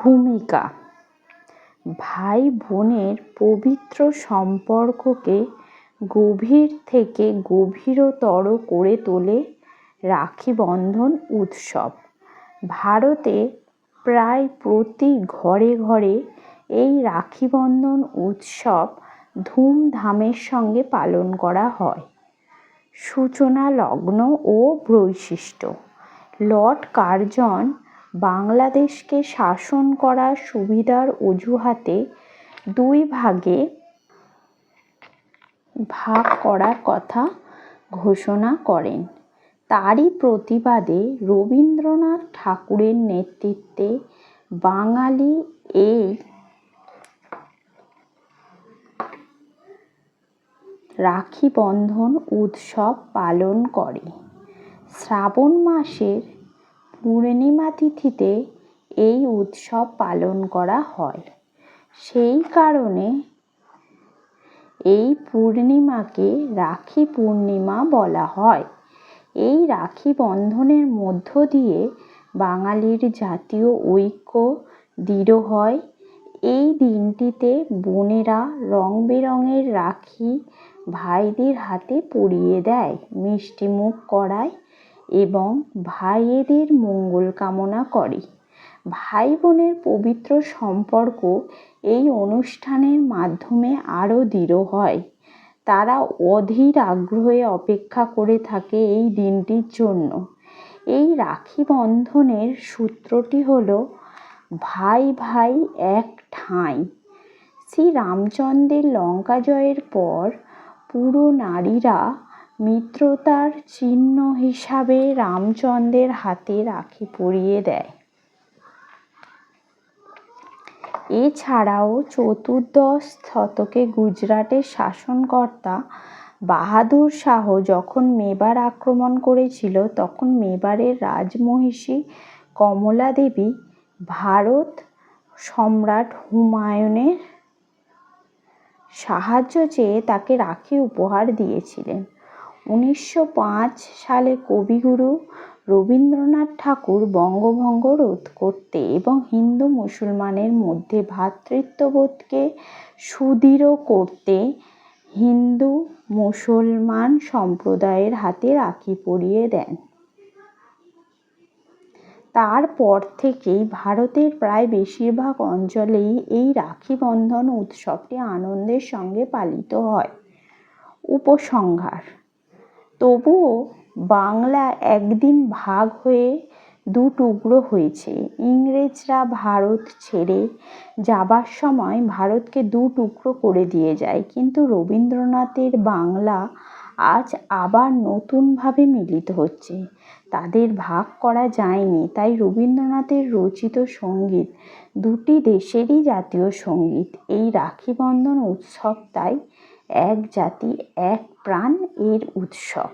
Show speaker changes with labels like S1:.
S1: ভূমিকা। ভাই বোনের পবিত্র সম্পর্ককে গভীর থেকে গভীরতর করে তোলে রাখি বন্ধন উৎসব। ভারতে প্রায় প্রতি ঘরে ঘরে এই রাখি বন্ধন উৎসব ধুমধামের সঙ্গে পালন করা হয়। সূচনা, লগ্ন ও বৈশিষ্ট্য। লর্ড কার্জন বাংলাদেশকে শাসন করার সুবিধার অজুহাতে দুই ভাগে ভাগ করার কথা ঘোষণা করেন। তারই প্রতিবাদে রবীন্দ্রনাথ ঠাকুরের নেতৃত্বে বাঙালি এই রাখি বন্ধন উৎসব পালন করে। শ্রাবণ মাসের পূর্ণিমা তিথিতে এই উৎসব পালন করা হয়। সেই কারণে এই পূর্ণিমাকে রাখি পূর্ণিমা বলা হয়। এই রাখি বন্ধনের মধ্য দিয়ে বাঙালির জাতীয় ঐক্য দৃঢ় হয়। এই দিনটিতে বোনেরা রং বেরঙের রাখি ভাইদের হাতে পরিয়ে দেয়, মিষ্টিমুখ করায় এবং ভাইদের মঙ্গল কামনা করে। ভাই বোনের পবিত্র সম্পর্ক এই অনুষ্ঠানের মাধ্যমে আরও দৃঢ় হয়। তারা অধীর আগ্রহে অপেক্ষা করে থাকে এই দিনটির জন্য। এই রাখি বন্ধনের সূত্রটি হলো ভাই ভাই এক ঠাঁই। শ্রী রামচন্দ্রের লঙ্কা জয়ের পর পুরো নারীরা মিত্রতার চিহ্ন হিসাবে রামচন্দ্রের হাতে রাখি পরিয়ে দেয়। এছাড়াও চতুর্দশ শতকে গুজরাটের শাসনকর্তা বাহাদুর শাহ যখন মেবার আক্রমণ করেছিল, তখন মেবারের রাজমহিষী কমলা দেবী ভারত সম্রাট হুমায়ুনের সাহায্য চেয়ে তাকে রাখি উপহার দিয়েছিলেন। 1905 সালে কবিগুরু রবীন্দ্রনাথ ঠাকুর বঙ্গভঙ্গ রোধ করতে এবং হিন্দু মুসলমানের মধ্যে ভ্রাতৃত্ববোধকে সুদৃঢ় করতে হিন্দু মুসলমান সম্প্রদায়ের হাতে রাখি পরিয়ে দেন। তারপর থেকেই ভারতের প্রায় বেশিরভাগ অঞ্চলেই এই রাখি বন্ধন উৎসবটি আনন্দের সঙ্গে পালিত হয়। উপসংহার: তবুও বাংলা একদিন ভাগ হয়ে দু টুকরো হয়েছে। ইংরেজরা ভারত ছেড়ে যাবার সময় ভারতকে দু টুকরো করে দিয়ে যায়, কিন্তু রবীন্দ্রনাথের বাংলা আজ আবার নতুনভাবে মিলিত হচ্ছে। তাদের ভাগ করা যায়নি, তাই রবীন্দ্রনাথের রচিত সঙ্গীত দুটি দেশেরই জাতীয় সঙ্গীত। এই রাখি বন্ধন উৎসব তাই এক জাতি এক প্রাণ এর উৎসব।